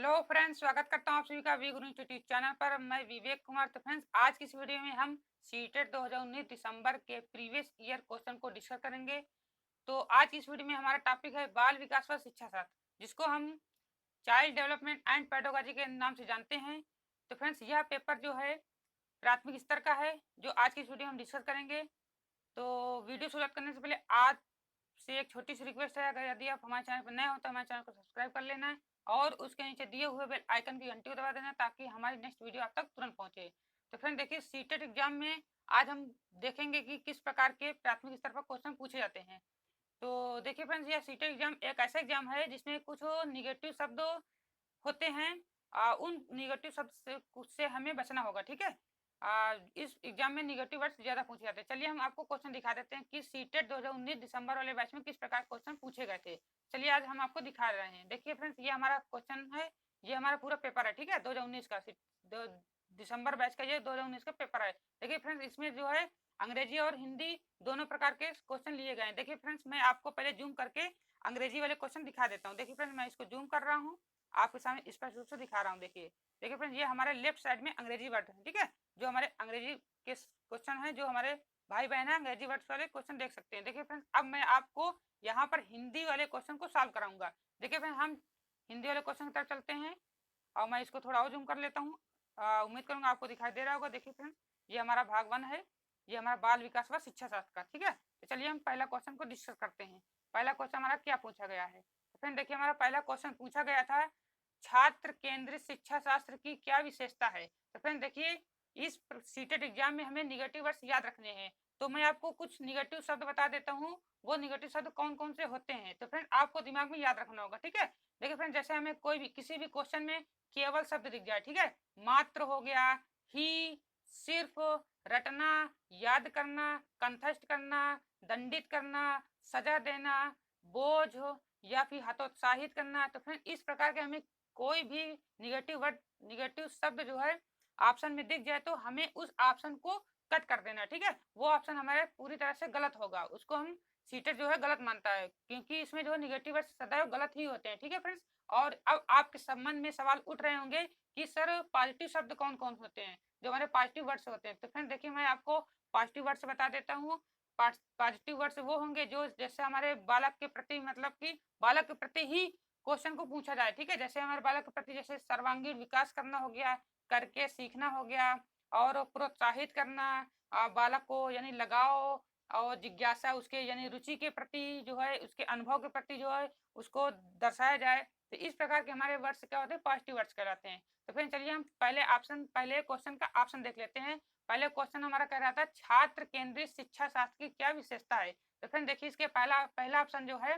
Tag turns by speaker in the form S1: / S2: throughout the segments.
S1: Hello friends, स्वागत करता हूं आप सभी का वी गुरु इंस्टीट्यूट चैनल पर। मैं विवेक कुमार। तो फ्रेंड्स, आज की इस वीडियो में हम सीटेट 2019 दिसंबर के प्रीवियस ईयर क्वेश्चन को डिस्कस करेंगे। तो आज की इस वीडियो में हमारा टॉपिक है बाल विकास व शिक्षा शास्त्र, जिसको हम चाइल्ड डेवलपमेंट एंड पेडागोजी के नाम से जानते हैं। तो फ्रेंड्स, यह पेपर जो है प्राथमिक स्तर का है, जो आज की इस वीडियो में हम डिस्कस करेंगे। तो वीडियो शुरुआत करने से पहले आज से एक छोटी सी रिक्वेस्ट है, अगर यदि आप हमारे चैनल पर नए हो तो हमारे चैनल को सब्सक्राइब कर लेना है और उसके नीचे दिए हुए बेल आइकन की घंटी को दबा देना, ताकि हमारी नेक्स्ट वीडियो आप तक तुरंत पहुंचे। तो फ्रेंड देखिए, सीटेट एग्जाम में आज हम देखेंगे कि किस प्रकार के प्राथमिक स्तर पर क्वेश्चन पूछे जाते हैं। तो देखिए फ्रेंड्स, यह सीटेट एग्जाम एक ऐसा एग्जाम है जिसमें कुछ निगेटिव शब्द होते हैं। उन निगेटिव शब्द से हमें बचना होगा, ठीक है। इस एग्जाम में निगेटिव वर्ड्स ज़्यादा पूछे जाते हैं। चलिए हम आपको क्वेश्चन दिखा देते हैं कि सीटेट 2019 दिसंबर वाले बैच में किस प्रकार क्वेश्चन पूछे गए थे। चलिए आज हम आपको दिखा रहे हैं। देखिए फ्रेंड्स, ये हमारा क्वेश्चन है, ये हमारा पूरा पेपर है, ठीक है। 2019 का दिसंबर बैच का ये 2019 का पेपर है। देखिए फ्रेंड्स, इसमें जो है अंग्रेजी और हिंदी दोनों प्रकार के क्वेश्चन लिए गए हैं। देखिए फ्रेंड्स, मैं आपको पहले जूम करके अंग्रेजी वाले क्वेश्चन दिखा देता हूँ। देखिए फ्रेंड्स, मैं इसको जूम कर रहा हूँ, आपके सामने स्पष्ट रूप से दिखा रहा हूँ। देखिए देखिए फ्रेंड्स, ये हमारे लेफ्ट साइड में अंग्रेजी वर्ड है, ठीक है। जो हमारे अंग्रेजी के क्वेश्चन है, जो हमारे भाई बहन है अंग्रेजी वर्ड्स वाले क्वेश्चन देख सकते हैं। देखिए फ्रेंड्स, अब मैं आपको यहाँ पर हिंदी वाले क्वेश्चन को सॉल्व कराऊंगा। देखिए फ्रेंड्स, हम हिंदी वाले क्वेश्चन की तरफ चलते हैं और मैं इसको थोड़ा और जूम कर लेता हूँ। उम्मीद करूंगा आपको दिखाई दे रहा होगा। देखिए फ्रेंड्स, ये हमारा भाग 1 है, ये हमारा बाल विकास व शिक्षा शास्त्र का, ठीक है। तो चलिए हम पहला क्वेश्चन को डिस्कस करते हैं। पहला क्वेश्चन हमारा क्या पूछा गया है। तो फ्रेंड देखिए, हमारा पहला क्वेश्चन पूछा गया था, छात्र केंद्रित शिक्षा शास्त्र की क्या विशेषता है। तो फ्रेंड देखिए, इस सीटेट एग्जाम में हमें निगेटिव वर्ड्स याद रखने हैं। तो मैं आपको कुछ निगेटिव शब्द बता देता हूँ, वो निगेटिव शब्द कौन कौन से होते हैं। तो फ्रेंड आपको दिमाग में याद रखना होगा, ठीक है। देखिए फ्रेंड, जैसे हमें कोई भी किसी भी क्वेश्चन में केवल शब्द दिख जाए, ठीक है, मात्र हो गया, ही, सिर्फ, रटना, याद करना, कंठस्थ करना, दंडित करना, सजा देना, बोझ या फिर हतोत्साहित करना। तो फ्रेंड इस प्रकार के हमें कोई भी निगेटिव वर्ड, निगेटिव शब्द जो है ऑप्शन में दिख जाए तो हमें उस ऑप्शन को कट कर देना, ठीक है। वो ऑप्शन हमारे पूरी तरह से गलत होगा, उसको हम सीटेट जो है गलत मानता है, क्योंकि इसमें जो निगेटिव वर्ड सदैव गलत ही होते हैं, ठीक है फ्रेंड्स। और अब आपके संबंध में सवाल उठ रहे होंगे कि सर पॉजिटिव शब्द कौन कौन होते हैं, जो हमारे पॉजिटिव वर्ड्स होते हैं। तो फ्रेंड देखिए, मैं आपको पॉजिटिव वर्ड्स बता देता हूँ। पॉजिटिव वर्ड्स वो होंगे जो जैसे हमारे बालक के प्रति, मतलब कि बालक के प्रति ही क्वेश्चन को पूछा जाए, ठीक है। जैसे हमारे बालक के प्रति जैसे सर्वांगीण विकास करना हो गया, करके सीखना हो गया, और प्रोत्साहित करना बालक को, यानी लगाव और जिज्ञासा उसके यानी रुचि के प्रति जो है, उसके अनुभव के प्रति जो है उसको दर्शाया जाए। तो इस प्रकार के हमारे वर्ड्स क्या होते हैं, पॉजिटिव वर्ड्स कहलाते हैं। तो फिर चलिए हम पहले क्वेश्चन का ऑप्शन देख लेते हैं। पहले क्वेश्चन हमारा कह रहा था, छात्र केंद्रित शिक्षा शास्त्र की क्या विशेषता है। तो फ्रेंड देखिए, इसके पहला ऑप्शन जो है,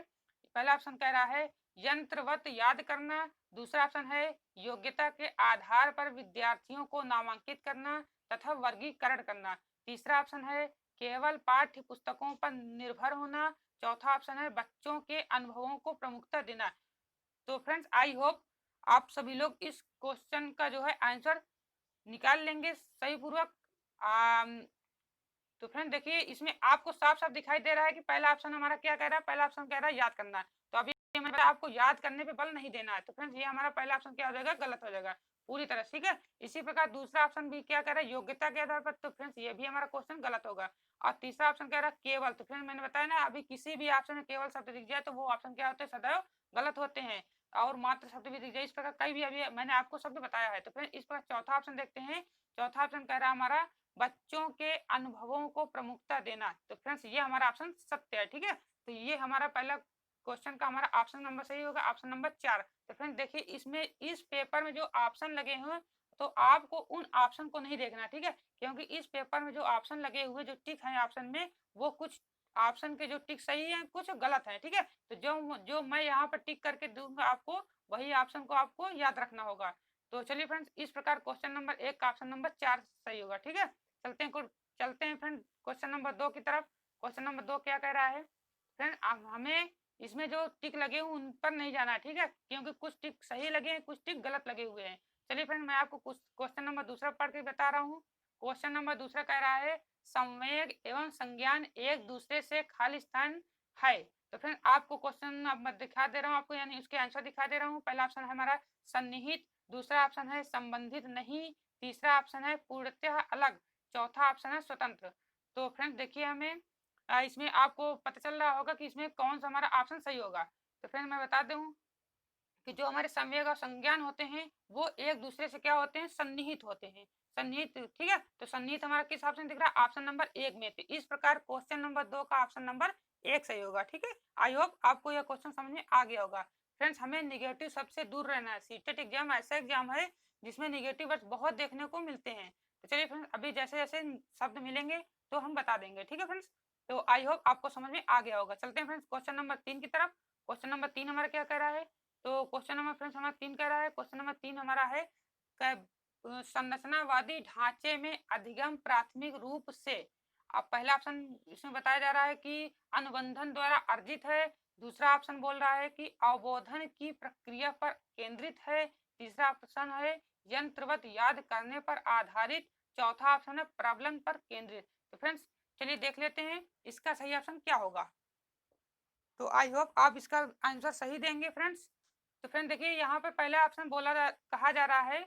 S1: पहला ऑप्शन कह रहा है यंत्रवत याद करना। दूसरा ऑप्शन है योग्यता के आधार पर विद्यार्थियों को नामांकित करना तथा वर्गीकरण करना। तीसरा ऑप्शन है केवल पाठ्य पुस्तकों पर निर्भर होना। चौथा ऑप्शन है बच्चों के अनुभवों को प्रमुखता देना। तो फ्रेंड्स, आई होप आप सभी लोग इस क्वेश्चन का जो है आंसर निकाल लेंगे सही पूर्वक। तो फ्रेंड देखिए, इसमें आपको साफ साफ दिखाई दे रहा है कि पहला ऑप्शन हमारा क्या कह रहा है, पहला ऑप्शन कह रहा है याद करना। तो अभी आपको याद करने पे बल नहीं देना है। तो फ्रेंड्स, ये हमारा पहला ऑप्शन क्या हो जाएगा, गलत हो जाएगा पूरी तरह, ठीक है। इसी प्रकार दूसरा ऑप्शन भी क्या कह रहा है, योग्यता के आधार पर। तो फ्रेंड्स, ये भी हमारा क्वेश्चन गलत होगा। और तीसरा ऑप्शन कह रहा है केवल। तो फ्रेंड्स, मैंने बताया ना, अभी किसी भी ऑप्शन में केवल शब्द दिख जाए तो वो ऑप्शन क्या होते हैं, सदैव गलत होते हैं। और मात्र शब्द भी दिख जाए, इस प्रकार कई भी अभी मैंने आपको शब्द बताया है। तो फ्रेंड्स, इस प्रकार चौथा ऑप्शन देखते हैं। चौथा ऑप्शन कह रहा है हमारा बच्चों के अनुभवों को प्रमुखता देना। तो फ्रेंड्स, ये हमारा ऑप्शन सत्य है, ठीक है। तो ये हमारा पहला क्वेश्चन का हमारा ऑप्शन नंबर सही होगा, ऑप्शन नंबर 4। तो फ्रेंड्स देखिए, इसमें इस पेपर में जो ऑप्शन लगे हुए, तो आपको उन ऑप्शन को नहीं देखना, ठीक है। क्योंकि इस पेपर में जो ऑप्शन लगे हुए, जो टिक है ऑप्शन में, वो कुछ ऑप्शन के जो टिक सही है, कुछ गलत है, ठीक है। तो जो जो मैं यहाँ पर टिक करके दूंगा आपको, वही ऑप्शन को आपको याद रखना होगा। तो चलिए फ्रेंड्स, इस प्रकार क्वेश्चन नंबर 1 का ऑप्शन नंबर 4 सही होगा, ठीक है। चलते हैं फ्रेंड क्वेश्चन नंबर 2 की तरफ। क्वेश्चन नंबर 2 क्या कह रहा है फ्रेंड, हमें इसमें जो टिक लगे हुए उन पर नहीं जाना है, ठीक है, क्योंकि कुछ टिक सही लगे हैं, कुछ टिक गलत लगे हुए हैं। चलिए फ्रेंड, मैं आपको कुछ क्वेश्चन नंबर दूसरा पढ़ के बता रहा हूँ। क्वेश्चन नंबर दूसरा कह रहा है संवेग एवं संज्ञान एक दूसरे से खाली स्थान है। तो फ्रेंड आपको क्वेश्चन अब मैं दिखा दे रहा हूँ आपको, यानी उसके आंसर दिखा दे रहा हूँ। पहला ऑप्शन है हमारा सन्निहित, दूसरा ऑप्शन है संबंधित नहीं, तीसरा ऑप्शन है पूर्णतः अलग, चौथा ऑप्शन है स्वतंत्र। तो फ्रेंड देखिए हमें इसमें आपको पता चल रहा होगा कि इसमें कौन सा हमारा ऑप्शन सही होगा। तो फ्रेंड मैं बता दूं कि जो हमारे संवेग और संज्ञान होते हैं वो एक दूसरे से क्या होते हैं, सन्निहित होते हैं, सन्निहित। ठीक है, तो सन्निहित हमारा किस ऑप्शन दिख रहा है, ऑप्शन नंबर 1 में। तो इस प्रकार क्वेश्चन नंबर 2 का ऑप्शन नंबर 1 सही होगा। ठीक है, आई होप आपको यह क्वेश्चन समझ में आ गया होगा। फ्रेंड्स हमें निगेटिव सबसे दूर रहना है। सीटेट एग्जाम ऐसा एग्जाम है जिसमें निगेटिव वर्ड बहुत देखने को मिलते हैं। तो चलिए फ्रेंड्स अभी जैसे जैसे शब्द मिलेंगे तो हम बता देंगे। ठीक है फ्रेंड्स, तो आई होप आपको समझ में आ गया होगा। चलते हैं फ्रेंड्स क्वेश्चन नंबर 3 की तरफ। क्वेश्चन नंबर 3 हमारा क्या कह रहा है, तो क्वेश्चन नंबर फ्रेंड्स हमारा 3 कह रहा है, क्वेश्चन नंबर 3 हमारा है संरचनावादी ढांचे में अधिगम प्राथमिक रूप से। अब पहला ऑप्शन इसमें बताया जा रहा है कि अनुबंधन द्वारा अर्जित है, दूसरा ऑप्शन बोल रहा है कि अवबोधन की प्रक्रिया पर केंद्रित है, तीसरा ऑप्शन है यंत्रवत याद करने पर आधारित, चौथा ऑप्शन है प्रबलन पर केंद्रित। तो फ्रेंड्स चलिए देख लेते हैं इसका सही ऑप्शन क्या होगा। तो आई होप आप इसका आंसर सही देंगे फ्रेंड्स। तो फ्रेंड देखिए यहाँ पे पहला ऑप्शन कहा जा रहा है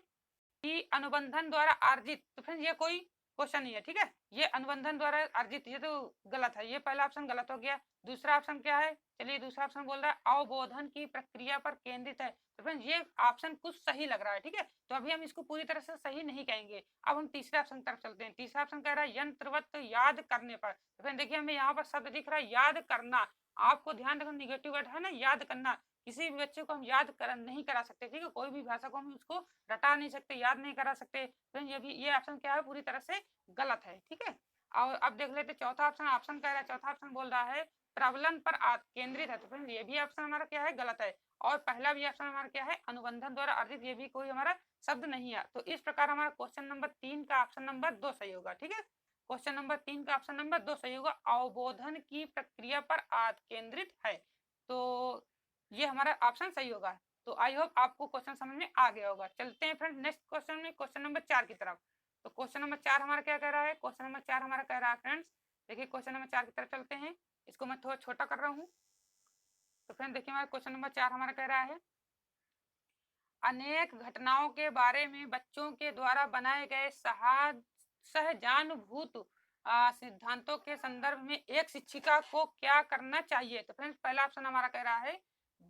S1: कि अनुबंधन द्वारा अर्जित। तो फ्रेंड ये कोई क्वेश्चन नहीं है। ठीक है, ये अनुबंधन द्वारा अर्जित ये तो गलत है, ये पहला ऑप्शन गलत हो गया। दूसरा ऑप्शन क्या है, चलिए दूसरा ऑप्शन बोल रहा है अवबोधन की प्रक्रिया पर केंद्रित है। तो फ्रेंड ये ऑप्शन कुछ सही लग रहा है। ठीक है, तो अभी हम इसको पूरी तरह से सही नहीं कहेंगे। अब हम तीसरे ऑप्शन तरफ चलते हैं। तीसरा ऑप्शन कह रहा है यंत्रवत याद करने पर। तो फ्रेंड देखिए हमें यहाँ पर शब्द दिख रहा है याद करना। आपको ध्यान रखना निगेटिव वर्ड है ना, याद करना। किसी भी बच्चे को हम नहीं करा सकते। ठीक है, कोई भी भाषा को हम उसको रटा नहीं सकते, याद नहीं करा सकते। तो ये ऑप्शन क्या है, पूरी तरह से गलत है। ठीक है, और अब देख लेते चौथा ऑप्शन। ऑप्शन कह रहा है, चौथा ऑप्शन बोल रहा है प्रबलन पर केंद्रित है। तो फ्रेंड ये भी ऑप्शन हमारा क्या है, गलत है। और पहला भी ऑप्शन हमारा क्या है, अनुबंधन द्वारा अर्जित, ये भी कोई हमारा शब्द नहीं है। तो इस प्रकार हमारा क्वेश्चन नंबर 3 का ऑप्शन नंबर 2 सही होगा। ठीक है, क्वेश्चन नंबर 3 का ऑप्शन नंबर 2 सही होगा, अवबोधन की प्रक्रिया पर केंद्रित है। तो ये हमारा ऑप्शन सही होगा। तो आई होप आपको क्वेश्चन समझ में आ गया होगा। चलते हैं फ्रेंड नेक्स्ट क्वेश्चन में, क्वेश्चन नंबर 4 की तरफ। तो क्वेश्चन नंबर 4 हमारा क्या कह रहा है, क्वेश्चन नंबर 4 हमारा कह रहा है फ्रेंड्स, देखिए क्वेश्चन नंबर 4 की तरफ चलते हैं। इसको मैं थोड़ा छोटा कर रहा हूँ। तो फ्रेंड देखिए हमारा क्वेश्चन नंबर 4 हमारा कह रहा है अनेक घटनाओं के बारे में बच्चों के द्वारा बनाए गए सहजानुभूत सिद्धांतों के संदर्भ में एक शिक्षिका को क्या करना चाहिए। तो फ्रेंड्स पहला ऑप्शन हमारा कह रहा है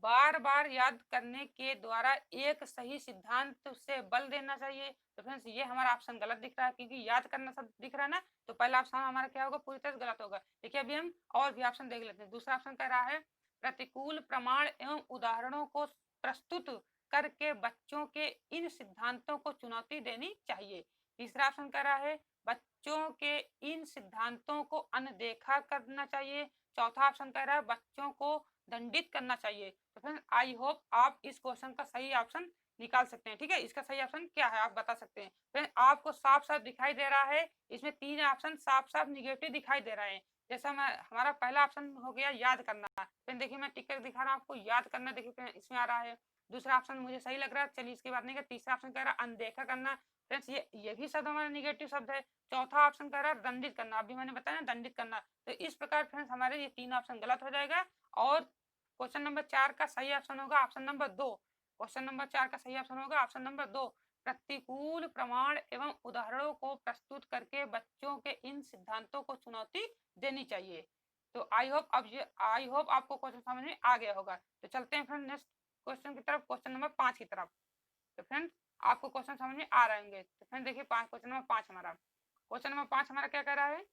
S1: बार बार याद करने के द्वारा एक सही सिद्धांत से बल देना चाहिए। तो फ्रेंड्स ये हमारा ऑप्शन गलत दिख रहा है, क्योंकि याद करना सब दिख रहा है ना, तो पहला ऑप्शन हमारा क्या होगा, पूरी तरह से गलत होगा। देखिए अभी हम और भी ऑप्शन देख लेते हैं। दूसरा ऑप्शन कह रहा है प्रतिकूल प्रमाण एवं उदाहरणों को प्रस्तुत करके बच्चों के इन सिद्धांतों को चुनौती देनी चाहिए। तीसरा ऑप्शन कह रहा है बच्चों के इन सिद्धांतों को अनदेखा करना चाहिए। चौथा ऑप्शन कह रहा है बच्चों को दंडित करना चाहिए। तो फ्रेंड आई होप आप इस क्वेश्चन का सही ऑप्शन निकाल सकते हैं। ठीक है, इसका सही ऑप्शन क्या है आप बता सकते हैं। फ्रेंड आपको साफ साफ दिखाई दे रहा है, इसमें 3 ऑप्शन साफ साफ निगेटिव दिखाई दे रहे हैं। जैसा मैं हमारा पहला ऑप्शन हो गया याद करना। फ्रेंड देखिए मैं टिक कर दिखा रहा हूँ आपको, याद करना देखिए इसमें आ रहा है। दूसरा ऑप्शन मुझे सही लग रहा है, चलिए इसके बाद नहीं। तीसरा ऑप्शन कह रहा है अनदेखा करना। फ्रेंड्स ये भी शब्द हमारा निगेटिव शब्द है। चौथा ऑप्शन कह रहा है दंडित करना, अभी मैंने बताया ना दंडित करना। तो इस प्रकार फ्रेंड्स हमारे ये 3 ऑप्शन गलत हो जाएगा और क्वेश्चन नंबर 4 का सही ऑप्शन होगा ऑप्शन नंबर 2। क्वेश्चन नंबर 4 का सही ऑप्शन होगा ऑप्शन नंबर 2, प्रतिकूल प्रमाण एवं उदाहरणों को प्रस्तुत करके बच्चों के इन सिद्धांतों को चुनौती देनी चाहिए। तो आई होप आपको क्वेश्चन समझ में आ गया होगा। तो चलते हैं फ्रेंड नेक्स्ट क्वेश्चन की तरफ, क्वेश्चन नंबर 5 की तरफ। तो फ्रेंड आपको क्वेश्चन समझ में आ रहे होंगे। तो फ्रेंड देखिए क्वेश्चन नंबर 5 हमारा, क्वेश्चन नंबर 5 हमारा क्या कह रहा है,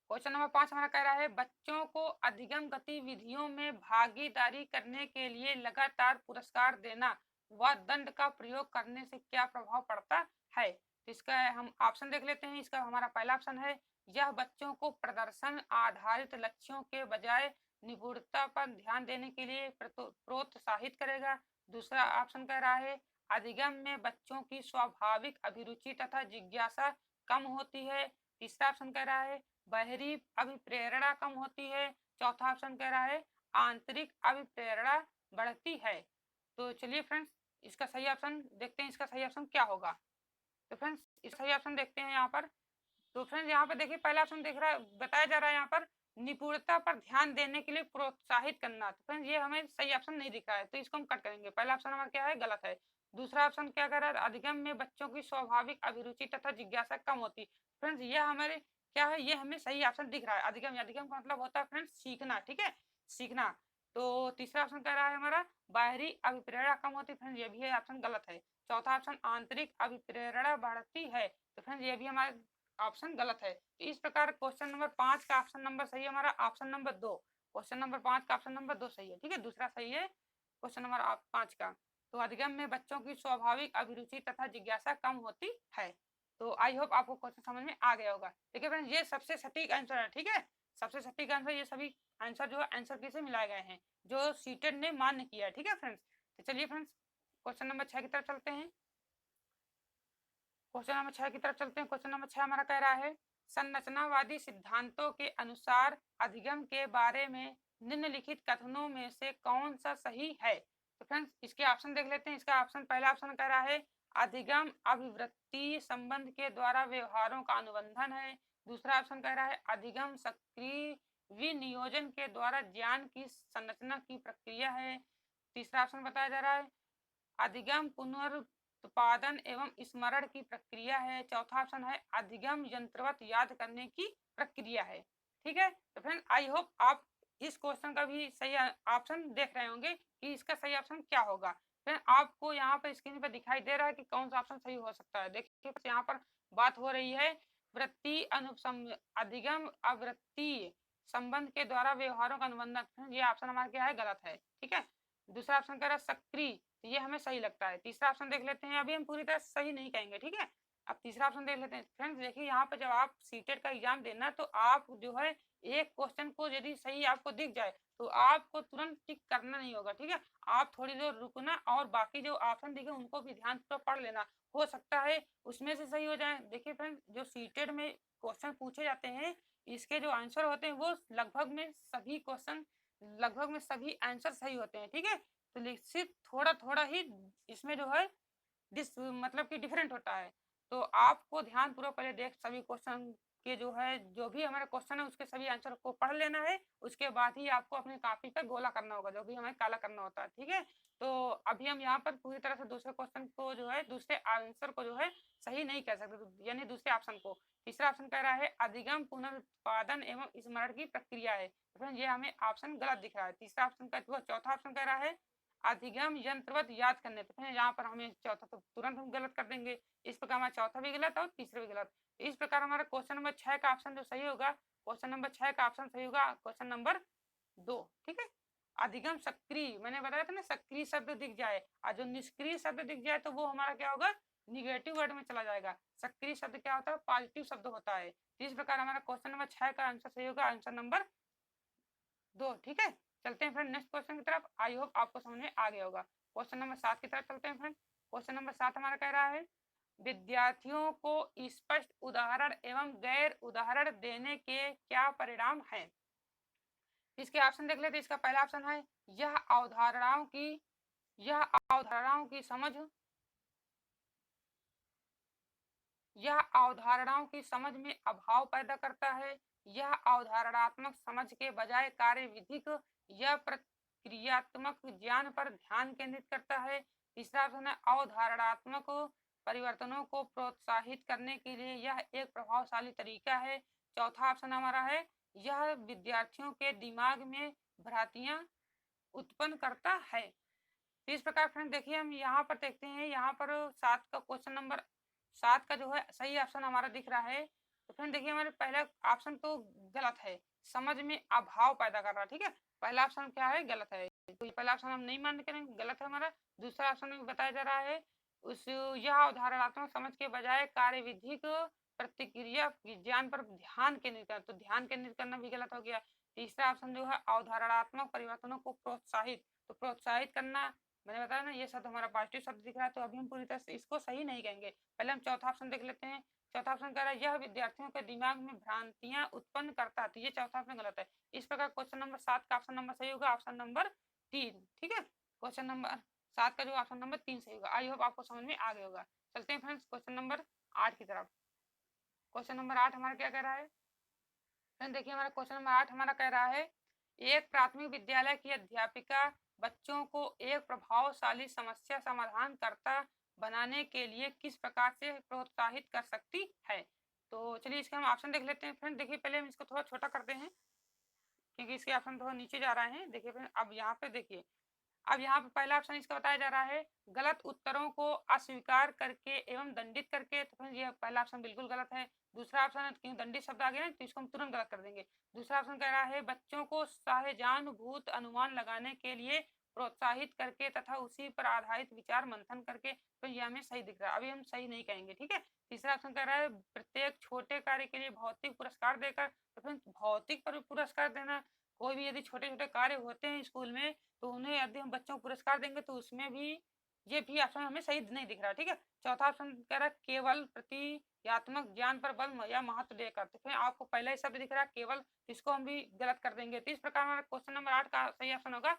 S1: क्वेश्चन नंबर 5 हमारा कह रहा है बच्चों को अधिगम गतिविधियों में भागीदारी करने के लिए लगातार पुरस्कार देना व दंड का प्रयोग करने से क्या प्रभाव पड़ता है। तो इसका हम ऑप्शन देख लेते हैं। इसका हमारा पहला ऑप्शन है यह बच्चों को प्रदर्शन आधारित लक्ष्यों के बजाय निपुणता पर ध्यान देने के लिए प्रोत्साहित करेगा। दूसरा ऑप्शन कह रहा है अधिगम में बच्चों की स्वाभाविक अभिरुचि तथा जिज्ञासा कम होती है। तीसरा ऑप्शन कह रहा है बाहरी अभिप्रेरणा कम होती है। चौथा ऑप्शन कह रहा है आंतरिक अभिप्रेरणा बढ़ती है। तो चलिए फ्रेंड्स इसका सही ऑप्शन देखते हैं, इसका सही ऑप्शन क्या होगा। तो फ्रेंड्स इसका सही ऑप्शन देखते हैं यहाँ पर। तो फ्रेंड्स यहाँ पर देखिए पहला ऑप्शन देख रहा है, बताया जा रहा है यहाँ पर निपुणता पर ध्यान देने के लिए प्रोत्साहित करना। तो फ्रेंड्स ये हमें सही ऑप्शन नहीं दिख रहा है, तो इसको हम कट करेंगे। पहला ऑप्शन हमारा क्या है, गलत है। दूसरा ऑप्शन क्या कह रहा है, अधिगम में बच्चों की स्वाभाविक अभिरुचि तथा जिज्ञासा कम होती। फ्रेंड्स ये हमारे क्या है, ये हमें सही ऑप्शन दिख रहा है। अधिगम, अधिगम का मतलब होता है फ्रेंड्स सीखना, ठीक है, सीखना। तो तीसरा ऑप्शन कह रहा है हमारा बाहरी अभिप्रेरणा कम होती। फ्रेंड्स ये भी ऑप्शन गलत है। चौथा ऑप्शन आंतरिक अभिप्रेरणा बढ़ती है। तो फ्रेंड्स ये भी हमारा ऑप्शन गलत है। तो इस प्रकार क्वेश्चन नंबर 5 का ऑप्शन नंबर सही है हमारा ऑप्शन नंबर 2। क्वेश्चन नंबर 5 का ऑप्शन नंबर 2 सही है, ठीक है, दूसरा सही है क्वेश्चन नंबर 5 का। तो अधिगम में बच्चों की स्वाभाविक अभिरुचि तथा जिज्ञासा कम होती है। तो आई होप आपको क्वेश्चन समझ में आ गया होगा। ठीक है फ्रेंड्स, ये सबसे सटीक आंसर है, ठीक है, सबसे सटीक आंसर। ये सभी आंसर जो है आंसर की से मिलाए गए हैं, जो सीटेड ने मान्य किया है, ठीक है फ्रेंड्स। तो चलिए फ्रेंड्स क्वेश्चन नंबर 6 की तरफ चलते हैं। क्वेश्चन नंबर 6 की तरफ चलते हैं। क्वेश्चन नंबर 6 हमारा कह रहा है संरचनावादी सिद्धांतों के अनुसार अधिगम के बारे में निम्नलिखित कथनों में से कौन सा सही है। तो फ्रेंड्स इसके ऑप्शन देख लेते हैं। इसका ऑप्शन, पहला ऑप्शन कह रहा है अधिगम अभिवृत्ति संबंध के द्वारा व्यवहारों का अनुबंधन है। दूसरा ऑप्शन कह रहा है अधिगम सक्रिय विनियोजन के द्वारा ज्ञान की संरचना की प्रक्रिया है। तीसरा ऑप्शन बताया जा रहा है अधिगम पुनरुत्पादन एवं स्मरण की प्रक्रिया है। चौथा ऑप्शन है अधिगम यंत्रवत याद करने की प्रक्रिया है। ठीक है, तो फ्रेंड आई होप आप इस क्वेश्चन का भी सही ऑप्शन देख रहे होंगे कि इसका सही ऑप्शन क्या होगा। फ्रेंड आपको यहाँ पर स्क्रीन पर दिखाई दे रहा है कि कौन सा ऑप्शन सही हो सकता है। देखिए यहाँ पर बात हो रही है वृत्ति अनुसम अधिगम अवृत्ति संबंध के द्वारा व्यवहारों का अनुबंधन। ये ऑप्शन हमारा क्या है, गलत है, ठीक है। दूसरा ऑप्शन कह रहा है सक्रिय, तो ये हमें सही लगता है। तीसरा ऑप्शन देख लेते हैं, अभी हम पूरी तरह सही नहीं कहेंगे, ठीक है। अब तीसरा ऑप्शन देख लेते हैं। फ्रेंड्स देखिए यहाँ पर जब आप सीटेट का एग्जाम देना तो आप जो है एक क्वेश्चन को यदि सही आपको दिख जाए तो आपको तुरंत टिक करना नहीं होगा, ठीक है। आप थोड़ी देर रुकना और बाकी जो ऑप्शन दिखे उनको भी ध्यान से पढ़ लेना, हो सकता है उसमें से सही हो जाए। देखिए फ्रेंड्स जो सीटेट में क्वेश्चन पूछे जाते हैं इसके जो आंसर होते हैं वो लगभग में सभी क्वेश्चन, लगभग में सभी आंसर सही होते हैं, ठीक है। तो निश्चित थोड़ा थोड़ा ही इसमें जो है मतलब कि डिफरेंट होता है। तो आपको ध्यान पूर्वक पहले देख सभी क्वेश्चन के जो है जो भी हमारा क्वेश्चन है उसके सभी आंसर को पढ़ लेना है। उसके बाद ही आपको अपनी कॉपी पर गोला करना होगा, जो भी हमें काला करना होता है, ठीक है। तो अभी हम यहाँ पर पूरी तरह से दूसरे क्वेश्चन को जो है दूसरे आंसर को जो है सही नहीं कह सकते, यानी दूसरे ऑप्शन को। तीसरा ऑप्शन कह रहा है अधिगम पुनरुत्पादन एवं स्मरण की प्रक्रिया है। तो ये हमें ऑप्शन गलत दिख रहा है। तीसरा ऑप्शन का चौथा ऑप्शन कह रहा है अधिगम यंत्रवत याद करने। तो यहाँ पर हमें चौथा तो तुरंत हम गलत कर देंगे। इस प्रकार हमारा चौथा भी गलत और तीसरा भी गलत। इस प्रकार हमारा क्वेश्चन नंबर 6 का ऑप्शन जो सही होगा, क्वेश्चन नंबर 6 का ऑप्शन सही होगा क्वेश्चन नंबर 2, ठीक है। अधिगम सक्रिय, मैंने बताया था ना सक्रिय शब्द दिख जाए और जो निष्क्रिय शब्द दिख जाए तो वो हमारा क्या होगा, निगेटिव वर्ड में चला जाएगा। सक्रिय शब्द क्या होता है, पॉजिटिव शब्द होता है। इस प्रकार हमारा क्वेश्चन नंबर 6 का आंसर सही होगा आंसर नंबर 2, ठीक है। चलते हैं फ्रेंड नेक्स्ट क्वेश्चन की तरफ। आई होप आपको समझ में आ गया होगा। क्वेश्चन नंबर 7 की तरफ चलते हैं फ्रेंड। क्वेश्चन नंबर 7 हमारा कह रहा है विद्यार्थियों को स्पष्ट उदाहरण एवं गैर उदाहरण देने के क्या परिणाम हैं। इसके ऑप्शन देख लेते हैं। इसका पहला ऑप्शन है यह अवधारणाओं की समझ, यह अवधारणाओं की समझ में अभाव पैदा करता है। यह अवधारणात्मक समझ के बजाय कार्यविधिक या प्रक्रियात्मक ज्ञान पर ध्यान केंद्रित करता है। तीसरा ऑप्शन है अवधारणात्मक परिवर्तनों को प्रोत्साहित करने के लिए यह एक प्रभावशाली तरीका है। चौथा ऑप्शन हमारा है यह विद्यार्थियों के दिमाग में भ्रांतियां उत्पन्न करता है। तो इस प्रकार फ्रेंड देखिए हम यहाँ पर देखते हैं, यहाँ पर 7 का क्वेश्चन नंबर 7 का जो है सही ऑप्शन हमारा दिख रहा है। तो फ्रेंड देखिए हमारे पहला ऑप्शन तो गलत है, समझ में अभाव पैदा कर रहा है, ठीक है। पहला ऑप्शन क्या है, गलत है। तो पहला ऑप्शन हम नहीं मान करेंगे, गलत है हमारा। दूसरा ऑप्शन में बताया जा रहा है उस यह अवधारणात्मक समझ के बजाय कार्यविधिक प्रतिक्रिया विज्ञान पर ध्यान केंद्रित करना, तो ध्यान केंद्रित करना भी गलत हो गया। तीसरा ऑप्शन जो है अवधारणात्मक परिवर्तनों को प्रोत्साहित, तो प्रोत्साहित करना मैंने बताया ना ये शब्द हमारा पॉजिटिव शब्द दिख रहा है, तो अभी हम पूरी तरह से इसको सही नहीं कहेंगे। पहले हम चौथा ऑप्शन देख लेते हैं। चौथा ऑप्शन कह रहा है यह विद्यार्थियों के दिमाग में भ्रांतियां उत्पन्न करता है, तो ये चौथा ऑप्शन गलत है। इस प्रकार क्वेश्चन नंबर 7 का ऑप्शन नंबर सही होगा ऑप्शन नंबर 3, ठीक है। क्वेश्चन नंबर 7 का जो ऑप्शन नंबर 3 सही होगा। आई होप आपको समझ में आ गया होगा। चलते हैं फ्रेंड्स क्वेश्चन नंबर 8 की तरफ। क्वेश्चन नंबर 8 हमारा क्या कह रहा है, फ्रेंड देखिए हमारा क्वेश्चन नंबर 8 हमारा कह रहा है, एक प्राथमिक विद्यालय की अध्यापिका बच्चों को एक प्रभावशाली समस्या समाधानकर्ता बनाने के लिए किस प्रकार से प्रोत्साहित कर सकती है। तो चलिए इसके हम ऑप्शन देख लेते हैं। फ्रेंड देखिए पहले हम इसको थोड़ा छोटा करते हैं क्योंकि इसके ऑप्शन थोड़ा नीचे जा रहे हैं। देखिए फ्रेंड अब यहाँ पे देखिए, अब यहाँ पे पहला ऑप्शन इसका बताया जा रहा है, गलत उत्तरों को अस्वीकार करके एवं दंडित करके। तो फ्रेंड ये पहला ऑप्शन बिल्कुल गलत है। दूसरा ऑप्शन है, क्योंकि दंडित शब्द आ गया ना तो इसको हम तुरंत गलत कर देंगे। दूसरा ऑप्शन कह रहा है, बच्चों को साहजानुभूत अनुमान लगाने के लिए प्रोत्साहित करके तथा उसी पर आधारित विचार मंथन करके। तो ये हमें सही दिख रहा है, अभी हम सही नहीं कहेंगे, ठीक है। तीसरा ऑप्शन कह रहा है, प्रत्येक छोटे कार्य के लिए भौतिक पुरस्कार देकर। तो फ्रेंड भौतिक पर पुरस्कार देना, कोई भी यदि छोटे छोटे कार्य होते हैं स्कूल में तो उन्हें यदि हम बच्चों को पुरस्कार देंगे तो उसमें भी ये भी ऑप्शन हमें सही नहीं दिख रहा, ठीक है। चौथा ऑप्शन कह रहा है, केवल प्रतीकात्मक ज्ञान पर बल या महत्व देकर। तो फिर आपको पहला ही शब्द दिख रहा है केवल, इसको हम भी गलत कर देंगे। तो इस प्रकार हमारा क्वेश्चन नंबर 8 का सही ऑप्शन होगा,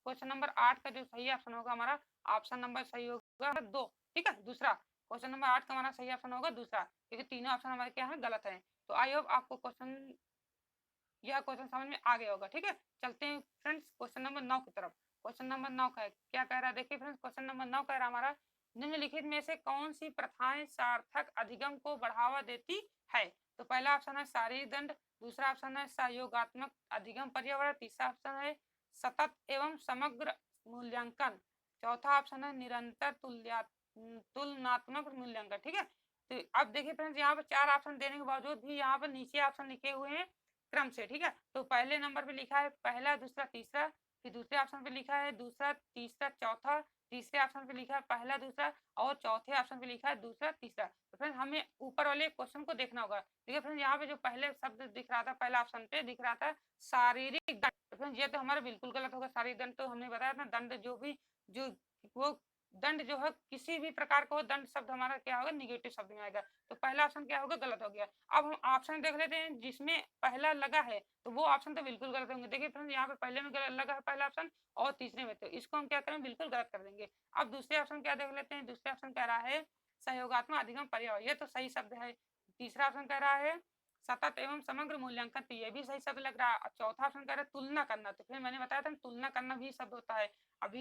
S1: क्वेश्चन नंबर 8 का जो सही ऑप्शन होगा हमारा ऑप्शन नंबर सही होगा 2, ठीक है। दूसरा क्वेश्चन नंबर 8 का हमारा सही ऑप्शन होगा दूसरा, क्योंकि तीनों ऑप्शन हमारे क्या है, गलत है। तो आई होप आपको यह क्वेश्चन समझ में आ गया होगा, ठीक है। चलते हैं फ्रेंड्स क्वेश्चन नंबर 9 की तरफ। क्वेश्चन नंबर 9 का क्या कह रहा है, देखिए फ्रेंड्स क्वेश्चन नंबर 9 कह रहा है हमारा, निम्नलिखित में से कौन सी प्रथाएं सार्थक अधिगम को बढ़ावा देती है। तो पहला ऑप्शन है शारीरिक दंड, दूसरा ऑप्शन है सहयोगात्मक अधिगम पर्यावरण, तीसरा ऑप्शन है सतत एवं समग्र मूल्यांकन, चौथा ऑप्शन है निरंतर तुलनात्मक मूल्यांकन, ठीक है। तो अब देखिए फ्रेंड्स यहाँ पर 4 ऑप्शन देने के बावजूद भी यहाँ पर नीचे ऑप्शन लिखे हुए हैं क्रम से, ठीक है। तो पहले नंबर पे लिखा है पहला, दूसरा, तीसरा, फिर दूसरे ऑप्शन पे लिखा है दूसरा, तीसरा, चौथा, तीसरे ऑप्शन पे लिखा है पहला, दूसरा और चौथे ऑप्शन पे लिखा है दूसरा, तीसरा। तो फ्रेंड हमें ऊपर वाले क्वेश्चन को देखना होगा। देखिए फ्रेंड यहाँ पे जो पहले शब्द दिख रहा था, पहला ऑप्शन पे दिख रहा था शारीरिक दंड। तो फ्रेंड ये तो हमारा बिल्कुल गलत होगा। शारीरिक दंड तो हमने बताया था, दंड जो भी जो वो दंड जो है किसी भी प्रकार का दंड शब्द हमारा क्या होगा, निगेटिव शब्द में आएगा। तो पहला ऑप्शन क्या होगा, गलत हो गया। अब हम ऑप्शन देख लेते हैं जिसमें पहला लगा है, तो वो ऑप्शन तो बिल्कुल गलत होंगे। देखिए फ्रेंड्स यहाँ पे पहले में गलत लगा है पहला ऑप्शन और तीसरे में, तो इसको हम क्या करें, बिल्कुल गलत कर देंगे। अब दूसरे ऑप्शन क्या देख लेते हैं, दूसरे ऑप्शन कह रहा है सहयोगात्मक अधिगम पर्यावरण, ये तो सही शब्द है। तीसरा ऑप्शन कह रहा है सतत एवं समग्र मूल्यांकन, तो ये भी सही शब्द लग रहा है। चौथा ऑप्शन कह रहा है तुलना करना, तो फिर मैंने बताया था तुलना करना भी शब्द होता है। अब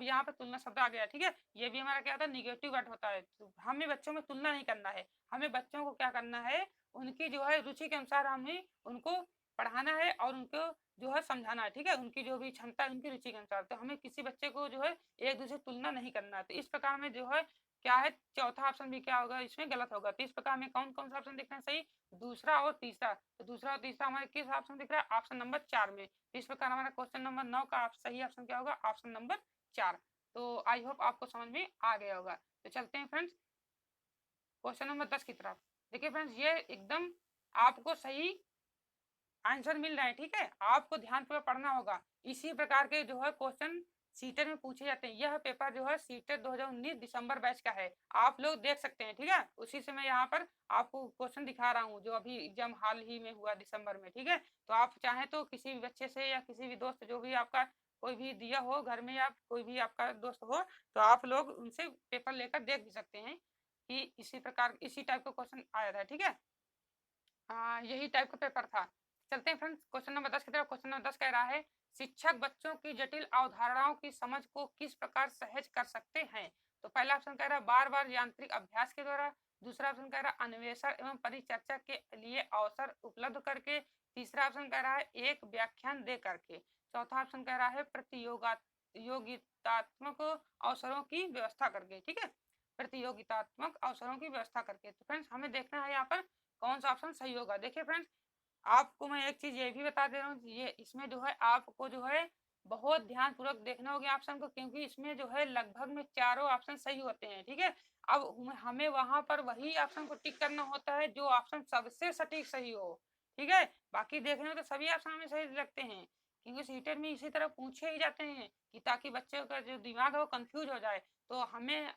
S1: यहाँ पे तुलना शब्द आ गया, ठीक है। ये भी हमारा क्या होता है, निगेटिव वर्ड होता है। तो हमें बच्चों में तुलना नहीं करना है, हमें बच्चों को क्या करना है, उनकी जो है रुचि के अनुसार हमें उनको पढ़ाना है और उनको जो है समझाना है, ठीक है। उनकी जो भी क्षमता है उनकी रुचि के अनुसार, तो हमें किसी बच्चे को जो है एक दूसरे तुलना नहीं करना है। तो इस प्रकार में जो है क्या है, चौथा ऑप्शन भी क्या होगा, इसमें गलत होगा। तो इस प्रकार में कौन कौन सा ऑप्शन दिख रहा है सही, दूसरा और तीसरा। तो दूसरा और तीसरा हमारे किस ऑप्शन दिख रहा है, ऑप्शन नंबर 4 में। इस प्रकार हमारा क्वेश्चन नंबर 9 का सही ऑप्शन क्या होगा, ऑप्शन नंबर 4। तो आई होप आपको समझ में आ गया होगा। तो चलते हैं फ्रेंड्स क्वेश्चन नंबर 10 की तरफ। देखिए फ्रेंड्स ये एकदम आपको सही आंसर मिल रहा है, ठीक है। आपको ध्यानपूर्वक पढ़ना होगा। इसी प्रकार के जो है क्वेश्चन सीटेट में पूछे जाते हैं। यह पेपर जो है सीटेट 2019 दिसंबर बैच का है, आप लोग देख सकते हैं, ठीक है। उसी से मैं यहाँ पर आपको क्वेश्चन दिखा रहा हूँ जो अभी एग्जाम हाल ही में हुआ दिसंबर में, ठीक है। तो आप चाहें तो किसी भी बच्चे से या किसी भी दोस्त जो भी आपका कोई भी दिया हो घर में या कोई भी आपका दोस्त हो, तो आप लोग उनसे पेपर लेकर देख भी सकते हैं कि इसी प्रकार इसी टाइप का क्वेश्चन आया था, ठीक है। हाँ यही टाइप का पेपर था। चलते हैं फ्रेंड्स क्वेश्चन नंबर 10 की तरफ। क्वेश्चन नंबर 10 कह रहा है, शिक्षक बच्चों की जटिल अवधारणाओं की समझ को किस प्रकार सहज कर सकते हैं। तो पहला ऑप्शन कह रहा है बार बार यांत्रिक अभ्यास के द्वारा, दूसरा ऑप्शन कह रहा है अन्वेषण एवं परिचर्चा के लिए अवसर उपलब्ध करके, तीसरा ऑप्शन कह रहा है एक व्याख्यान दे करके, चौथा ऑप्शन कह रहा है प्रतियोगितात्मक अवसरों की व्यवस्था करके, ठीक है। प्रतियोगितात्मक अवसरों की व्यवस्था करके। तो फ्रेंड्स हमें देखना है यहाँ पर कौन सा ऑप्शन सही होगा। देखिए फ्रेंड्स आपको मैं एक चीज ये भी बता दे रहा हूँ, ये इसमें जो है आपको जो है बहुत ध्यान पूर्वक देखना होगा ऑप्शन को, क्योंकि इसमें जो है लगभग में चारों ऑप्शन सही होते हैं, ठीक है। अब हमें वहां पर वही ऑप्शन को टिक करना होता है जो ऑप्शन सबसे सटीक सही हो, ठीक है। बाकी देखने में तो सभी ऑप्शन हमें सही लगते हैं, क्योंकि सीटेट में इसी तरह पूछे ही जाते हैं कि ताकि बच्चों का जो दिमाग है वो कंफ्यूज हो जाए। तो हमें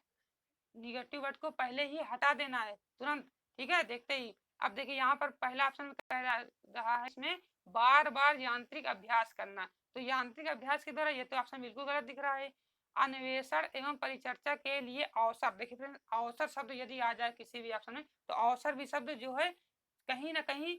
S1: निगेटिव वर्ड को पहले ही हटा देना है तुरंत, ठीक है, देखते ही। अब देखिए यहाँ पर पहला ऑप्शन कह रहा है इसमें बार बार यांत्रिक अभ्यास करना, तो यांत्रिक अभ्यास के द्वारा ये तो ऑप्शन बिल्कुल गलत दिख रहा है। अन्वेषण एवं परिचर्चा के लिए अवसर, देखिए फ्रेंड अवसर शब्द यदि आ जाए किसी भी ऑप्शन में तो अवसर भी शब्द जो है कहीं ना कहीं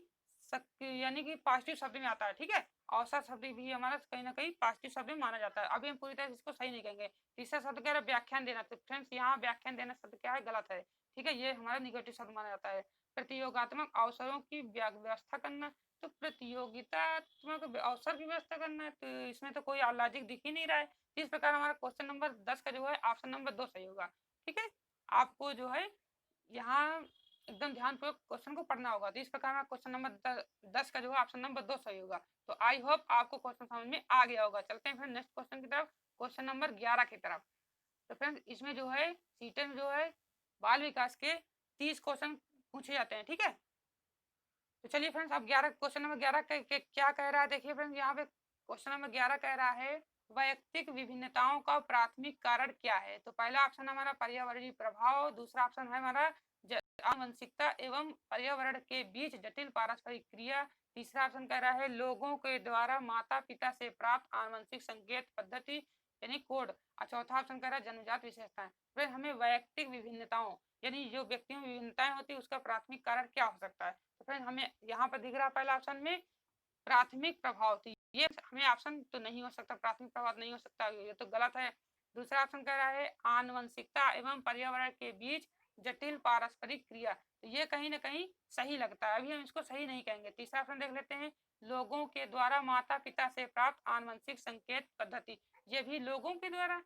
S1: यानी कि पॉजिटिव शब्द में आता है, ठीक है। अवसर शब्द भी हमारा कहीं ना कहीं पॉजिटिव शब्द में माना जाता है। अभी हम पूरी तरह से इसको सही नहीं कहेंगे। तीसरा शब्द कह रहा है व्याख्यान देना, तो फ्रेंड्स यहाँ व्याख्यान देना शब्द क्या है, गलत है, ठीक है, ये हमारा निगेटिव शब्द माना जाता है। प्रतियोगात्मक अवसरों की व्यवस्था करना, तो प्रतियोगितात्मक अवसर की व्यवस्था करना है, तो इसमें तो कोई लॉजिक दिख ही नहीं रहा है। इस प्रकार हमारा क्वेश्चन नंबर 10 का जो है ऑप्शन नंबर 2 सही होगा, ठीक है। आपको जो है यहाँ एकदम ध्यानपूर्वक क्वेश्चन को पढ़ना होगा। तो इस प्रकार में क्वेश्चन नंबर 10 का जो है ऑप्शन नंबर 2 सही होगा। तो आई होप आपको क्वेश्चन समझ में आ गया होगा। चलते हैं फिर नेक्स्ट क्वेश्चन की तरफ, क्वेश्चन नंबर 11 की तरफ। तो फ्रेंड्स इसमें जो है सीटेट में जो है बाल विकास के 30 क्वेश्चन पूछे जाते हैं, ठीक है। तो चलिए फ्रेंड्स अब 11 क्वेश्चन नंबर 11 क्या कह रहा है, देखिए फ्रेंड्स यहाँ पे क्वेश्चन नंबर 11 कह रहा है वैयक्तिक विभिन्नताओं का प्राथमिक कारण क्या है। तो पहला ऑप्शन हमारा पर्यावरणीय प्रभाव, दूसरा ऑप्शन है हमारा आनुवंशिकता एवं पर्यावरण के बीच जटिल पारस्परिक क्रिया, तीसरा ऑप्शन कह रहा है लोगों के द्वारा माता पिता से प्राप्त आनुवंशिक संकेत पद्धति यानी कोड, और चौथा ऑप्शन कह रहा है जन्मजात विशेषताएं। फिर हमें वैयक्तिक विभिन्नताओं यानी जो व्यक्तियों में विभिन्नताएं होती है उसका प्राथमिक कारण क्या हो सकता है। तो फ्रेंड हमें यहाँ पर दिख रहा है पहला ऑप्शन में प्राथमिक प्रभाव, तो ये हमें ऑप्शन तो नहीं हो सकता, प्राथमिक प्रभाव नहीं हो सकता, ये तो गलत है। दूसरा ऑप्शन कह रहा है आनुवंशिकता एवं पर्यावरण के बीच जटिल पारस्परिक क्रिया, तो ये कहीं ना कहीं सही लगता है, अभी हम इसको सही नहीं कहेंगे। तीसरा ऑप्शन देख लेते हैं लोगों के द्वारा माता पिता से प्राप्त आनुवंशिक संकेत पद्धति, ये भी लोगों के द्वारा,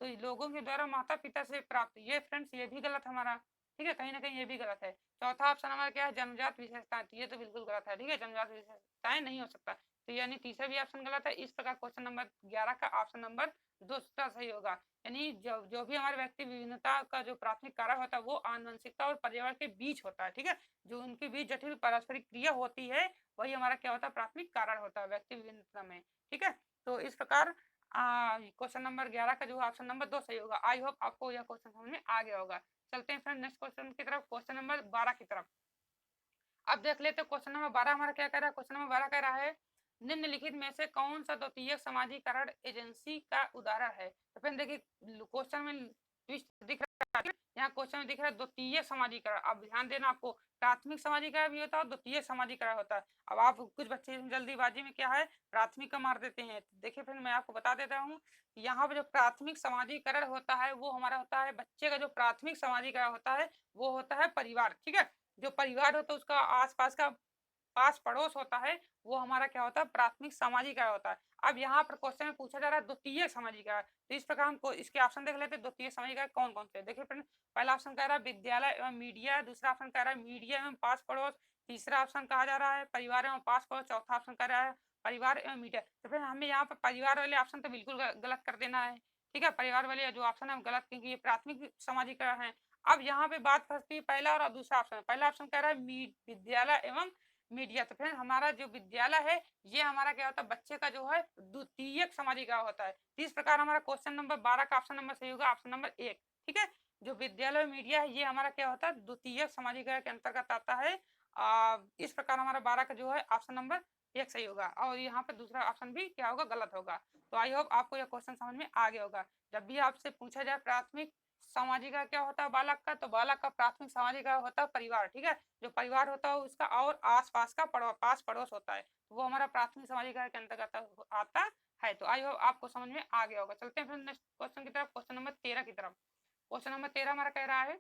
S1: तो लोगों के द्वारा माता पिता से प्राप्त, ये फ्रेंड्स ये भी गलत हमारा, ठीक है, कहीं ना कहीं ये भी गलत है। चौथा ऑप्शन हमारा क्या है जन्मजात विशेषताएं, ये तो बिल्कुल गलत है, ठीक है, जन्मजात विशेषताएं नहीं हो सकता, तो यानी तीसरा भी ऑप्शन गलत है। इस प्रकार क्वेश्चन नंबर 11 का ऑप्शन नंबर 2 सही होगा। यानी जो भी हमारे व्यक्ति विभिन्नता का जो प्राथमिक कारण होता है वो आनुवंशिकता और पर्यावरण के बीच होता है, ठीक है, जो उनके बीच जटिल पारस्परिक क्रिया होती है वही हमारा क्या होता है प्राथमिक कारण होता है व्यक्ति विभिन्नता में, ठीक है। तो इस प्रकार क्वेश्चन नंबर 11 का जो ऑप्शन नंबर 2 सही होगा। आई होप आपको यह क्वेश्चन समझ में आ गया होगा। चलते हैं फ्रेंड नेक्स्ट क्वेश्चन की तरफ, क्वेश्चन नंबर 12 की तरफ। अब देख लेते हैं क्वेश्चन नंबर 12 हमारा क्या कह रहा है। क्वेश्चन नंबर 12 कह रहा है निम्नलिखित में से कौन सा द्वितीयक समाजीकरण एजेंसी का उदाहरण है। तो फिर देखिए क्वेश्चन में ट्विस्ट दिख रहा है, यहाँ क्वेश्चन में दिख रहा है द्वितीयक समाजीकरण। अब ध्यान देना, आपको प्राथमिक समाजीकरण भी होता है और द्वितीयक समाजीकरण होता है। अब आप कुछ बच्चे जल्दीबाजी में क्या है प्राथमिक का मार देते हैं, तो देखिए फिर मैं आपको बता देता हूँ यहाँ पर जो प्राथमिक समाजीकरण होता है वो हमारा होता है बच्चे का जो प्राथमिक समाजीकरण होता है वो होता है परिवार, ठीक है। जो परिवार होता है उसका आसपास का पास पड़ोस होता है वो हमारा क्या होता है प्राथमिक सामाजिकरण होता है। अब यहाँ पर क्वेश्चन में पूछा जा रहा है द्वितीय सामाजिकरण, तो इस प्रकार हमको इसके ऑप्शन देख लेते हैं द्वितीय सामाजिकरण कौन कौन से। देखिए फ्रेंड पहला ऑप्शन कह रहा है विद्यालय एवं मीडिया, दूसरा ऑप्शन कह रहा है मीडिया एवं पास पड़ोस, तीसरा ऑप्शन कहा जा रहा है परिवार एवं पास पड़ोस, चौथा ऑप्शन कह रहा है परिवार एवं मीडिया। तो फिर हमें यहाँ पर परिवार वाले ऑप्शन तो बिल्कुल गलत कर देना है, ठीक है, परिवार वाले जो ऑप्शन है गलत क्योंकि ये प्राथमिक सामाजिकरण है। अब यहाँ पे बात फंसती है पहला और दूसरा ऑप्शन। पहला ऑप्शन कह रहा है विद्यालय एवं मीडिया, तो फिर हमारा जो विद्यालय है ये हमारा क्या होता है बच्चे का जो है द्वितीयक समाजीकरण होता है। इस प्रकार हमारा क्वेश्चन नंबर 12 का ऑप्शन नंबर सही होगा ऑप्शन नंबर 1, ठीक है। जो विद्यालय मीडिया है ये हमारा क्या होता है द्वितीयक समाजीकरण के अंतर्गत आता है। इस प्रकार हमारा 12 का जो है ऑप्शन नंबर 1 सही होगा और यहाँ पर दूसरा ऑप्शन भी क्या होगा गलत होगा। तो आई होप आपको यह क्वेश्चन समझ में आ गया होगा। जब भी आपसे पूछा जाए प्राथमिक सामाजिक क्या होता है बालक का, तो बालक का प्राथमिक सामाजिक होता है परिवार, ठीक है। जो परिवार होता है उसका और आसपास का पास पड़ोस होता है, वो हमारा प्राथमिक सामाजिक के अंतर्गत आता है। तो आई होप आपको समझ में आ गया होगा। चलते हैं फिर नेक्स्ट क्वेश्चन की तरफ, क्वेश्चन नंबर 13 की तरफ। क्वेश्चन नंबर 13 हमारा कह रहा है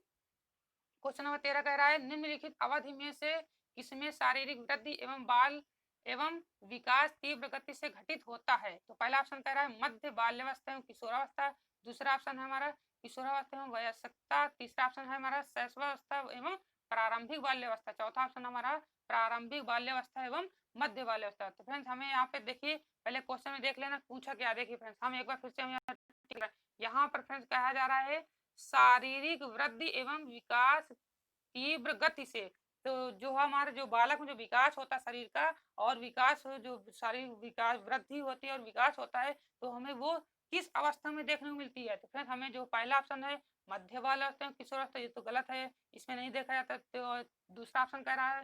S1: क्वेश्चन नंबर 13 कह रहा है निम्नलिखित अवधि में से किसमें शारीरिक वृद्धि एवं बाल एवं विकास तीव्र गति से घटित होता है। तो पहला ऑप्शन कह रहा है मध्य बाल्यावस्था एवं किशोरावस्था, दूसरा ऑप्शन है हमारा किशोरावस्था एवं वयस्कता, तीसरा ऑप्शन है हमारा शैशवावस्था एवं प्रारंभिक बाल्यावस्था, चौथा ऑप्शन हमारा प्रारंभिक बाल्यावस्था एवं मध्य बाल्यावस्था। तो फ्रेंड्स हमें यहाँ पे देखिए पहले क्वेश्चन में देख लेना पूछा क्या। देखिए फ्रेंड्स हम एक बार फिर से यहाँ पर फ्रेंड्स कहा जा रहा है शारीरिक वृद्धि एवं विकास तीव्र गति से। तो जो हमारा जो बालक में जो विकास होता है शरीर का और विकास जो शारीरिक विकास वृद्धि होती है और विकास होता है तो हमें वो किस अवस्था में देखने को मिलती है। तो फ्रेंड्स हमें जो पहला ऑप्शन है मध्य बाल अवस्था में किशोरावस्था ये तो गलत है, इसमें नहीं देखा जाता। तो दूसरा ऑप्शन कह रहा है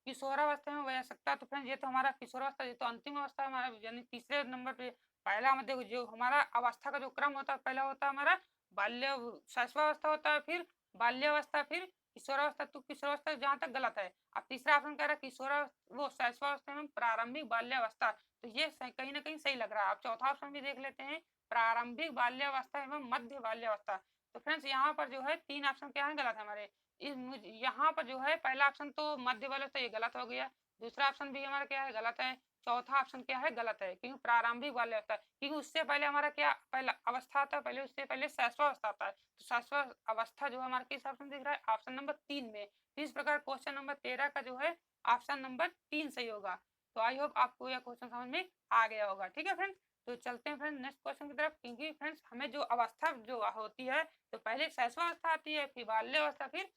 S1: किशोरावस्था में वयस्कता, तो फ्रेंड्स ये तो हमारा किशोरावस्था ये तो अंतिम अवस्था है हमारा, यानी तीसरे नंबर पे पहला देखो जो हमारा अवस्था का जो क्रम होता है पहला होता है हमारा बाल्य शैशवावस्था होता है, फिर बाल्यावस्था, फिर किशोरावस्था, तो किशोरावस्था जहाँ तक गलत है। अब तीसरा ऑप्शन कह रहा है वो शैशवावस्था एवं प्रारंभिक बाल्यावस्था, तो ये कहीं ना कहीं सही लग रहा है। आप चौथा ऑप्शन भी देख लेते हैं, प्रारंभिक बाल्यावस्था एवं मध्य बाल्यावस्था। तो फ्रेंड्स यहाँ पर जो है 3 ऑप्शन क्या है गलत है हमारे। यहाँ पर जो है पहला ऑप्शन तो मध्य बाल्यावस्था, ये गलत हो गया। दूसरा ऑप्शन भी हमारा क्या है गलत है। चौथा ऑप्शन क्या है गलत है, क्योंकि प्रारंभिक बाल्यावस्था, क्योंकि उससे पहले हमारा क्या पहला अवस्था आता है, पहले उससे पहले शैशवावस्था आता है। तो शैशव अवस्था जो है हमारा किस ऑप्शन दिख रहा है, ऑप्शन नंबर 3 में। इस प्रकार क्वेश्चन नंबर 13 का जो है ऑप्शन नंबर 3 सही होगा। तो आई होप आपको यह क्वेश्चन समझ में आ गया होगा। ठीक है फ्रेंड्स, तो चलते हैं फ्रेंड्स नेक्स्ट क्वेश्चन की तरफ। क्योंकि फ्रेंड्स हमें जो अवस्था जो होती है, तो पहले शैशवावस्था आती है, फिर बाल्यावस्था, फिर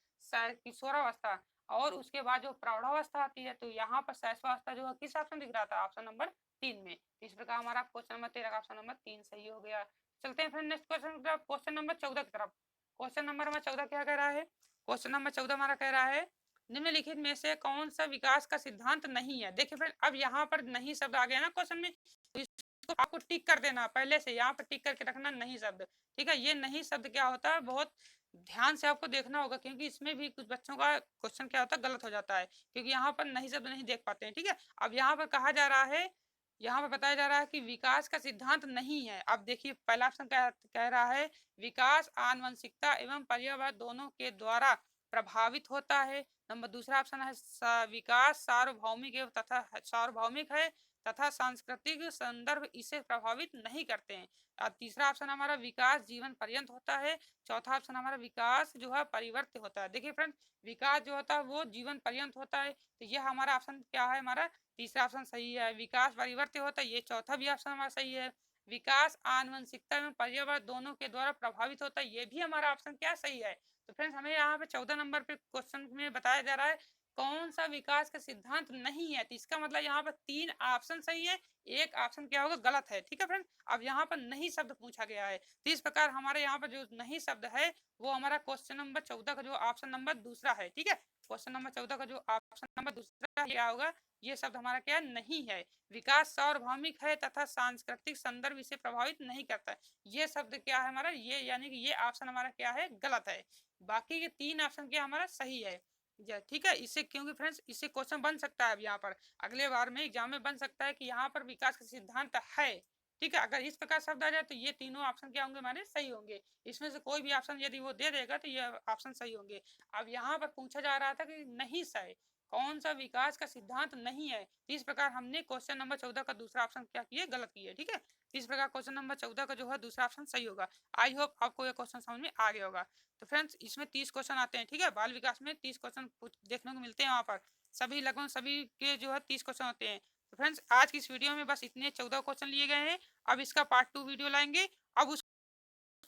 S1: किशोरावस्था, और उसके बाद जो प्रौढ़ावस्था आती है। तो यहाँ पर शैशवावस्था जो है किस ऑप्शन दिख रहा था, ऑप्शन नंबर 3 में। इस प्रकार हमारा क्वेश्चन नंबर 13 का ऑप्शन नंबर 3 सही हो गया। चलते हैं फ्रेंड नेक्स्ट क्वेश्चन की तरफ, क्वेश्चन नंबर 14 की तरफ। क्वेश्चन नंबर 14 क्या कह रहा है, क्वेश्चन नंबर 14 हमारा कह रहा है निम्नलिखित में से कौन सा विकास का सिद्धांत नहीं है। देखिए फ्रेंड, अब यहाँ पर नहीं शब्द आ गया ना क्वेश्चन में, तो इसको आपको टिक कर देना, पहले से यहाँ पर टिक करके रखना नहीं शब्द। ठीक है, ये नहीं शब्द क्या होता है, बहुत ध्यान से आपको देखना होगा, क्योंकि इसमें भी कुछ बच्चों का क्वेश्चन क्या होता है गलत हो जाता है, क्योंकि यहाँ पर नहीं शब्द नहीं देख पाते हैं। ठीक है, अब यहाँ पर कहा जा रहा है, यहाँ पर बताया जा रहा है कि विकास का सिद्धांत नहीं है। अब देखिए पहला ऑप्शन कह रहा है विकास आनुवंशिकता एवं पर्यावरण दोनों के द्वारा प्रभावित होता है। नंबर दूसरा ऑप्शन है विकास सार्वभौमिक तथा सार्वभौमिक है तथा सांस्कृतिक संदर्भ इसे प्रभावित नहीं करते हैं। और तीसरा ऑप्शन हमारा विकास जीवन पर्यंत होता है। चौथा ऑप्शन हमारा विकास जो है परिवर्तित होता है। देखिए फ्रेंड, विकास जो होता है वो जीवन पर्यंत होता है, तो यह हमारा ऑप्शन क्या है, हमारा तीसरा ऑप्शन सही है। विकास परिवर्तित होता है, ये चौथा भी ऑप्शन हमारा सही है। विकास आनुवंशिकता एवं पर्यावरण दोनों के द्वारा प्रभावित होता है, ये भी हमारा ऑप्शन क्या सही है। तो फ्रेंड्स हमें यहाँ पे 14 नंबर पे क्वेश्चन में बताया जा रहा है कौन सा विकास का सिद्धांत नहीं है, तो इसका मतलब यहाँ पर 3 ऑप्शन सही है, एक ऑप्शन क्या होगा गलत है। ठीक है फ्रेंड, अब यहाँ पर नहीं शब्द पूछा गया है, तो इस प्रकार हमारे यहाँ पर जो नहीं शब्द है वो हमारा क्वेश्चन नंबर 14 का जो ऑप्शन नंबर दूसरा है। ठीक है, क्वेश्चन नंबर 14 का जो ऑप्शन नंबर दूसरा क्या होगा, ये शब्द हमारा क्या नहीं है। विकास सार्वभौमिक है तथा सांस्कृतिक संदर्भ इसे प्रभावित नहीं करता है, ये शब्द क्या है हमारा, ये यानी कि ये ऑप्शन हमारा क्या है गलत है। बाकी के 3 ऑप्शन क्या हमारा सही है। ठीक है, इससे क्योंकि फ्रेंड्स इससे क्वेश्चन बन सकता है अब यहाँ पर अगले बार में एग्जाम में बन सकता है कि यहाँ पर विकास का सिद्धांत है। ठीक है, अगर इस प्रकार शब्द आ जाए तो ये तीनों ऑप्शन क्या होंगे हमारे सही होंगे। इसमें से कोई भी ऑप्शन यदि वो दे देगा तो ये ऑप्शन सही होंगे। अब यहाँ पर पूछा जा रहा था कि नहीं सही कौन सा विकास का सिद्धांत नहीं है, इस प्रकार हमने क्वेश्चन नंबर 14 का दूसरा ऑप्शन क्या किए गलत किए। ठीक है, इस प्रकार क्वेश्चन नंबर 14 का जो है दूसरा ऑप्शन सही होगा। आई होप आपको यह क्वेश्चन समझ में आ गया होगा। तो फ्रेंड्स इसमें 30 क्वेश्चन आते हैं। ठीक है, बाल विकास में 30 क्वेश्चन देखने को मिलते हैं, वहाँ पर सभी लगभग सभी के जो है 30 क्वेश्चन होते हैं। तो फ्रेंड्स आज की इस वीडियो में बस इतने 14 क्वेश्चन लिए गए हैं। अब इसका पार्ट 2 वीडियो लाएंगे, अब उस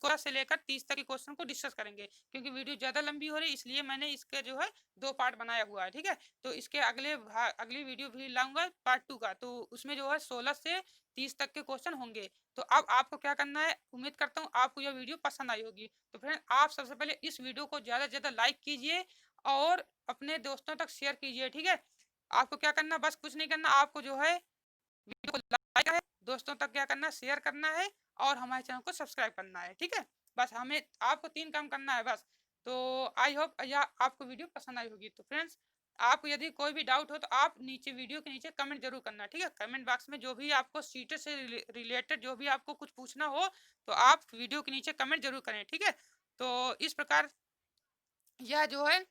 S1: से लेकर 30 तक के क्वेश्चन को डिस्कस करेंगे, क्योंकि वीडियो ज्यादा लंबी हो रही है इसलिए मैंने इसके जो है 2 पार्ट बनाया हुआ है। ठीक है, तो इसके अगली वीडियो भी लाऊंगा पार्ट 2 का, तो उसमें जो है 16 से 30 तक के क्वेश्चन होंगे। तो अब आपको क्या करना है, उम्मीद करता हूँ आपको यह वीडियो पसंद आई होगी। तो फ्रेंड आप सबसे पहले इस वीडियो को ज्यादा से ज्यादा लाइक कीजिए और अपने दोस्तों तक शेयर कीजिए। ठीक है, आपको क्या करना, बस कुछ नहीं करना, आपको जो है वीडियो को लाइक है, दोस्तों तक क्या करना शेयर करना है और हमारे चैनल को सब्सक्राइब करना है। ठीक है, बस हमें आपको 3 काम करना है बस। तो आई होप या आपको वीडियो पसंद आई होगी। तो फ्रेंड्स आपको यदि कोई भी डाउट हो तो आप नीचे वीडियो के नीचे कमेंट जरूर करना। ठीक है, कमेंट बॉक्स में जो भी आपको सीटेट से रिलेटेड जो भी आपको कुछ पूछना हो तो आप वीडियो के नीचे कमेंट जरूर करें। ठीक है, तो इस प्रकार यह जो है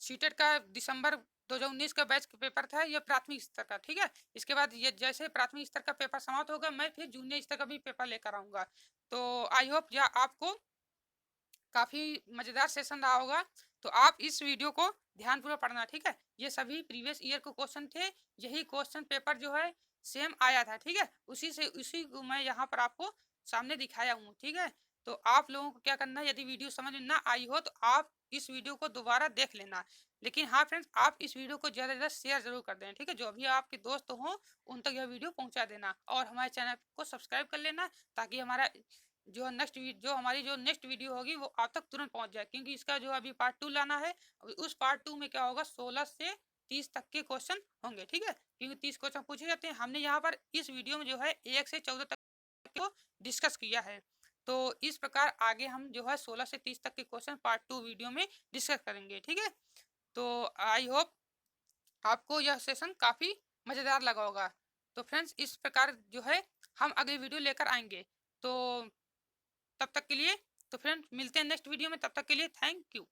S1: सीटेट का दिसंबर 2019 का बैच पेपर था, यह प्राथमिक स्तर का। ठीक है, इसके बाद ये जैसे प्राथमिक स्तर का पेपर समाप्त होगा मैं फिर जूनियर स्तर का भी पेपर लेकर आऊंगा। तो आई होप यह आपको काफी मजेदार सेशन रहा होगा। तो आप इस वीडियो को ध्यानपूर्वक पढ़ना। ठीक है, ये सभी प्रीवियस ईयर के क्वेश्चन थे, यही क्वेश्चन पेपर जो है सेम आया था। ठीक है, उसी को मैं यहाँ पर आपको सामने दिखाया हूँ। ठीक है, तो आप लोगों को क्या करना है, यदि वीडियो समझ में ना आई हो तो आप इस वीडियो को दोबारा देख लेना। लेकिन हाँ फ्रेंड्स, आप इस वीडियो को ज़्यादा से ज़्यादा शेयर जरूर कर दें। ठीक है, जो भी आपके दोस्त हों उन तक यह वीडियो पहुंचा देना और हमारे चैनल को सब्सक्राइब कर लेना, ताकि हमारा जो हमारी जो नेक्स्ट वीडियो होगी वो आप तक तुरंत पहुंच जाए। क्योंकि इसका जो अभी पार्ट 2 लाना है, उस पार्ट 2 में क्या होगा 16 से 30 तक के क्वेश्चन होंगे। ठीक है, क्योंकि 30 क्वेश्चन पूछे जाते हैं, हमने यहाँ पर इस वीडियो में जो है 1 से 14 तक को डिस्कस किया है। तो इस प्रकार आगे हम जो है 16 से 30 तक के क्वेश्चन पार्ट 2 वीडियो में डिस्कस करेंगे। ठीक है, तो आई होप आपको यह सेशन काफ़ी मज़ेदार लगा होगा। तो फ्रेंड्स इस प्रकार जो है हम अगली वीडियो लेकर आएंगे। तो तब तक के लिए, तो फ्रेंड्स मिलते हैं नेक्स्ट वीडियो में, तब तक के लिए थैंक यू।